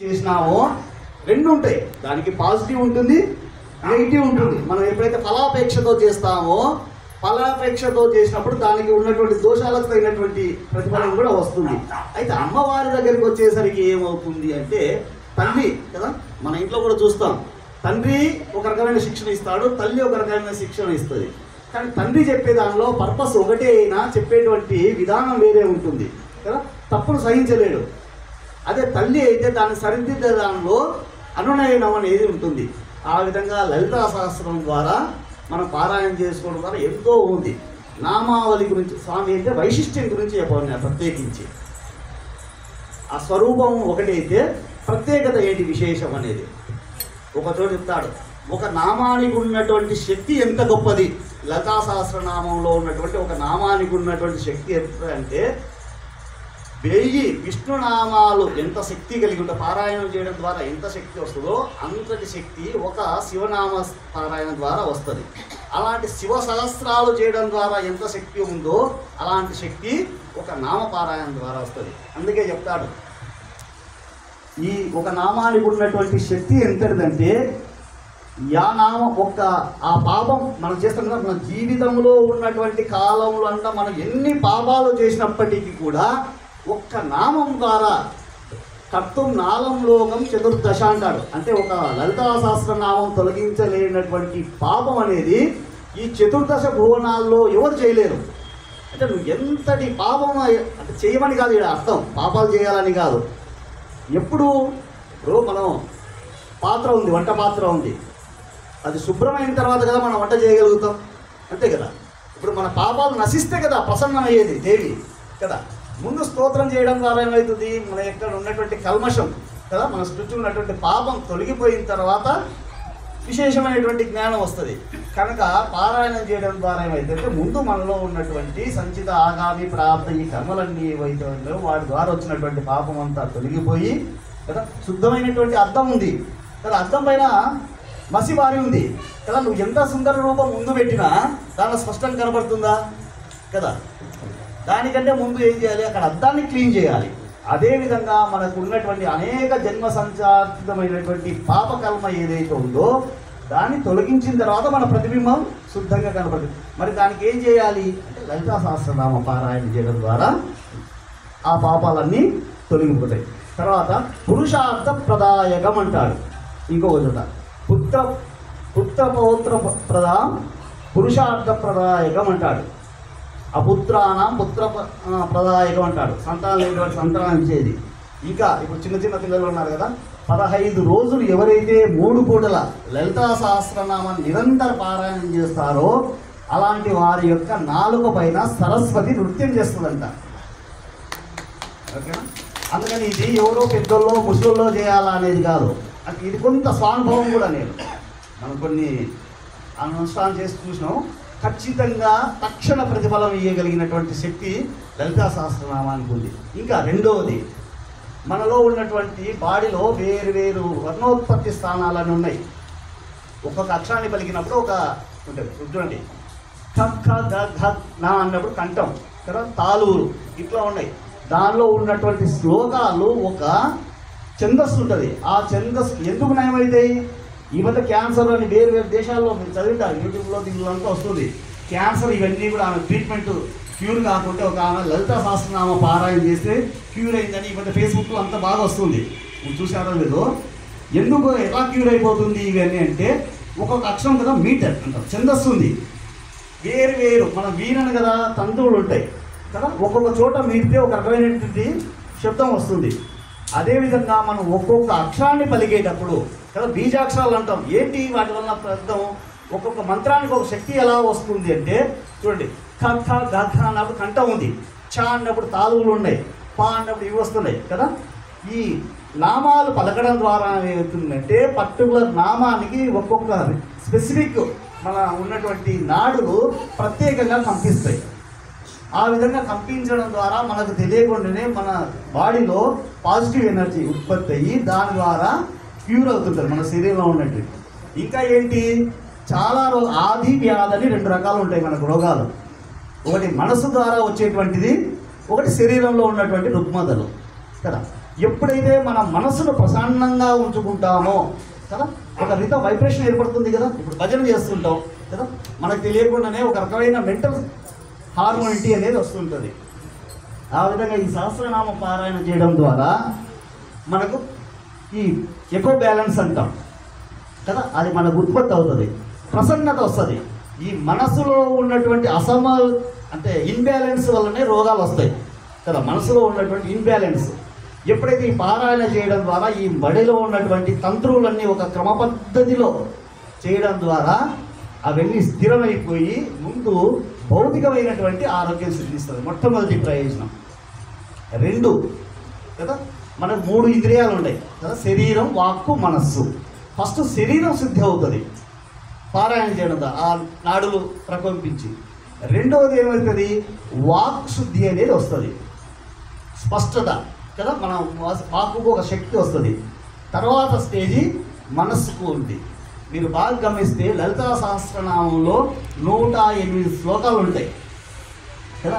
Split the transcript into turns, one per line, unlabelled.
చేసినామో రెండు ఉంటాయి. దానికి పాజిటివ్ ఉంటుంది, నెగిటివ్ ఉంటుంది. మనం ఎప్పుడైతే ఫలాపేక్షతో చేస్తామో, ఫలాపేక్షతో చేసినప్పుడు దానికి ఉన్నటువంటి దోషాలకు తగినటువంటి ప్రతిఫలం కూడా వస్తుంది. అయితే అమ్మవారి దగ్గరికి వచ్చేసరికి ఏమవుతుంది అంటే, తల్లి కదా, మన ఇంట్లో కూడా చూస్తాం, తండ్రి ఒక రకమైన శిక్షణ ఇస్తాడు, తల్లి ఒక రకమైన శిక్షణ ఇస్తుంది. కానీ తండ్రి చెప్పే దానిలో పర్పస్ ఒకటే అయినా చెప్పేటువంటి విధానం వేరే ఉంటుంది కదా, తప్పును సహించలేడు. అదే తల్లి అయితే దాన్ని సరిదిద్దే దానిలో అనునయనం అనేది ఉంటుంది. ఆ విధంగా లలితా సహస్రం ద్వారా మనం పారాయణ చేసుకోవడం ద్వారా ఎంతో ఉంది. నామావళి గురించి స్వామి అంటే వైశిష్ట్యం గురించి చెప్పాలి ప్రత్యేకించి. ఆ స్వరూపం ఒకటైతే ప్రత్యేకత ఏంటి విశేషం అనేది ఒక చోట చెప్తాడు. ఒక నామానికి ఉన్నటువంటి శక్తి ఎంత గొప్పది, లలితా సహస్రనామంలో ఉన్నటువంటి ఒక నామానికి ఉన్నటువంటి శక్తి ఎంత అంటే, 1000 విష్ణునామాలు ఎంత శక్తి కలిగి ఉంటే పారాయణం చేయడం ద్వారా ఎంత శక్తి వస్తుందో అంతటి శక్తి ఒక శివనామ పారాయణం ద్వారా వస్తుంది. అలాంటి శివ సహస్రాలు చేయడం ద్వారా ఎంత శక్తి ఉందో అలాంటి శక్తి ఒక నామ పారాయణం ద్వారా వస్తుంది. అందుకే చెప్తాడు, ఈ ఒక నామానికి ఉన్నటువంటి శక్తి ఎంతటిదంటే, యా నామం ఒక్క ఆ పాపం మనం చేస్తాం కదా, మన జీవితంలో ఉన్నటువంటి కాలంలో అంతా మనం ఎన్ని పాపాలు చేసినప్పటికీ కూడా ఒక్క నామం ద్వారా కర్తం నాలం లోకం చతుర్దశ అంటాడు. అంటే ఒక లలితా సహస్రనామం తొలగించలేనటువంటి పాపం అనేది ఈ చతుర్దశ భువనాల్లో ఎవరు చేయలేరు. అంటే నువ్వు ఎంతటి పాపం అంటే చేయమని కాదు ఇక్కడ అర్థం, పాపాలు చేయాలని కాదు. ఎప్పుడు ఇప్పుడు మనం పాత్ర ఉంది, వంట పాత్ర ఉంది, అది శుభ్రమైన తర్వాత కదా మనం వంట చేయగలుగుతాం, అంతే కదా. ఇప్పుడు మన పాపాలు నశిస్తే కదా ప్రసన్నమయ్యేది దేవి కదా. ముందు స్తోత్రం చేయడం ద్వారా ఏమవుతుంది, మన ఎక్కడ ఉన్నటువంటి కల్మషం కదా, మన చుట్టూ ఉన్నటువంటి పాపం తొలగిపోయిన తర్వాత విశేషమైనటువంటి జ్ఞానం వస్తుంది. కనుక పారాయణం చేయడం ద్వారా ఏమైతుందంటే, ముందు మనలో ఉన్నటువంటి సంచిత ఆగామి ప్రాప్త ఈ కర్మలన్నీ ఏవైతే ఉన్నాయో వాటి ద్వారా వచ్చినటువంటి పాపం అంతా తొలగిపోయి కదా, శుద్ధమైనటువంటి అద్దం ఉంది కదా, అద్దం పైన మసి బారి ఉంది కదా, నువ్వు ఎంత సుందర రూపం ముందు పెట్టినా దానిలో స్పష్టంగా కనబడుతుందా కదా. దానికంటే ముందు ఏం చేయాలి, అక్కడ అద్దాన్ని క్లీన్ చేయాలి. అదేవిధంగా మనకు ఉన్నటువంటి అనేక జన్మ సంచారితమైనటువంటి పాపకల్మ ఏదైతే ఉందో దాన్ని తొలగించిన తర్వాత మన ప్రతిబింబం శుద్ధంగా కనబడుతుంది. మరి దానికి ఏం చేయాలి అంటే, లలితా సహస్రనామ పారాయణ చేయడం ద్వారా ఆ పాపాలన్నీ తొలగిపోతాయి. తర్వాత పురుషార్థ ప్రదాయకం అంటాడు ఇంకొక చోట, పుత్ర పౌత్ర ప్రదా పురుషార్థ ప్రదాయకం అంటాడు. అపుత్రానం పుత్ర ప్రదాయకం అంటాడు, సంతానం లేనివాడు సంతానం ఇచ్చేది. ఇంకా ఇప్పుడు చిన్న చిన్న పిల్లలు ఉన్నారు కదా, 15 రోజులు ఎవరైతే 3 పూటల లలితా సహస్రనామాన్ని నిరంతర పారాయణం చేస్తారో అలాంటి వారి యొక్క నాలుక పైన సరస్వతి నృత్యం చేస్తుందంట. ఓకేనా. అందుకని ఇది ఎవరో పెద్దోళ్ళో ముసలోళ్ళో చేయాలా అనేది కాదు, ఇది కొంత స్వానుభవం కూడా. మనం కొన్ని అనుష్ఠానం చేసి చూసినాం, ఖచ్చితంగా తక్షణ ప్రతిఫలం ఇవ్వగలిగినటువంటి శక్తి లలితా సహస్రనామానికి ఉంది. ఇంకా రెండవది, మనలో ఉన్నటువంటి బాడీలో వేరు వేరు వర్ణోత్పత్తి స్థానాలని ఉన్నాయి. ఒక్కొక్క అక్షరాన్ని పలికినప్పుడు ఒక ఉంటుంది చూడండి, ఖ ఖ గ ఘ నా అన్నప్పుడు కంఠం కదా, తాలూరు ఇట్లా ఉన్నాయి. దానిలో ఉన్నటువంటి శ్లోకాలు ఒక ఛందస్సు ఉంటుంది. ఆ ఛందస్సు ఎందుకు నయమవుతాయి? ఈ మధ్య క్యాన్సర్ అని వేరు వేరు దేశాల్లో మీరు చదివింటారు, యూట్యూబ్లో దీనిలో అంతా వస్తుంది. క్యాన్సర్ ఇవన్నీ కూడా ఆమె ట్రీట్మెంట్ క్యూర్ కాకుంటే ఒక ఆమె లలితా సహస్రనామ పారాయణ చేస్తే క్యూర్ అయిందని ఈ మధ్య ఫేస్బుక్లో అంతా బాగా వస్తుంది. మీరు చూసారో లేదో. ఎందుకు ఎలా క్యూర్ అయిపోతుంది ఇవన్నీ అంటే, ఒక్కొక్క అక్షరం కదా మీటర్ అంటారు, ఛందస్సు ఉంది. వేరు వేరు మనం వీణను కదా తంతువులు ఉంటాయి కదా, ఒక్కొక్క చోట మీటితే ఒక రకమైనటువంటి శబ్దం వస్తుంది. అదేవిధంగా మనం ఒక్కొక్క అక్షరాన్ని పలికేటప్పుడు కదా బీజాక్షరాలు అంటాం. ఏంటి వాటి వల్ల అర్థం? ఒక్కొక్క మంత్రానికి ఒక శక్తి ఎలా వస్తుంది అంటే, చూడండి, ఖ ఖ గ ఘ అన్నప్పుడు కంఠం ఉంది, చ అన్నప్పుడు తాలువులు ఉన్నాయి, పా అన్నప్పుడు ఇవి వస్తున్నాయి కదా. ఈ నామాలు పలకడం ద్వారా ఏమవుతుందంటే, పర్టికులర్ నామానికి ఒక్కొక్క స్పెసిఫిక్ మన ఉన్నటువంటి నాడులు ప్రత్యేకంగా కంపిస్తాయి. ఆ విధంగా కంపించడం ద్వారా మనకు తెలియకుండానే మన బాడీలో పాజిటివ్ ఎనర్జీ ఉత్పత్తి అయ్యి దాని ద్వారా క్యూర్ అవుతుంటుంది మన శరీరంలో ఉన్నట్టు. ఇంకా ఏంటి, చాలా ఆది వ్యాధి 2 రకాలు ఉంటాయి మనకు రోగాలు. ఒకటి మనసు ద్వారా వచ్చేటువంటిది, ఒకటి శరీరంలో ఉన్నటువంటి రుగ్మతలు కదా. ఎప్పుడైతే మన మనసును ప్రసన్నంగా ఉంచుకుంటామో కదా, ఒక రిత వైబ్రేషన్ ఏర్పడుతుంది కదా. ఇప్పుడు భజన చేస్తుంటాం కదా, మనకు తెలియకుండానే ఒక రకమైన మెంటల్ హార్మోనిటీ అనేది వస్తుంటుంది. ఆ విధంగా ఈ సహస్రనామ పారాయణ చేయడం ద్వారా మనకు ఈ ఎకో బ్యాలెన్స్ అంటాం కదా, అది మనకు ఉత్పత్తి అవుతుంది, ప్రసన్నత వస్తుంది. ఈ మనసులో ఉన్నటువంటి అంటే ఇన్బ్యాలెన్స్ వల్లనే రోగాలు వస్తాయి కదా. మనసులో ఉన్నటువంటి ఇన్బ్యాలెన్స్ ఎప్పుడైతే ఈ పారాయణ చేయడం ద్వారా ఈ బడిలో ఉన్నటువంటి తంత్రువులన్నీ ఒక క్రమ పద్ధతిలో చేయడం ద్వారా అవన్నీ స్థిరమైపోయి ముందు భౌతికమైనటువంటి ఆరోగ్యం సిద్ధిస్తుంది. మొట్టమొదటి ప్రయోజనం. 2 కదా, మనకు 3 ఇంద్రియాలు ఉన్నాయి కదా, శరీరం, వాక్కు, మనస్సు. ఫస్ట్ శరీరం శుద్ధి అవుతుంది పారాయణ చేయడం ద్వారా, ఆ నాడులు ప్రకంపించి. రెండవది ఏమవుతుంది, వాక్ శుద్ధి అనేది వస్తుంది, స్పష్టత కదా, మన వాక్కుకు ఒక శక్తి వస్తుంది. తర్వాత స్టేజీ మనస్సుకు ఉంది. మీరు బాగా గమనిస్తే లలితా సహస్రనామంలో 108 శ్లోకాలు ఉంటాయి కదా.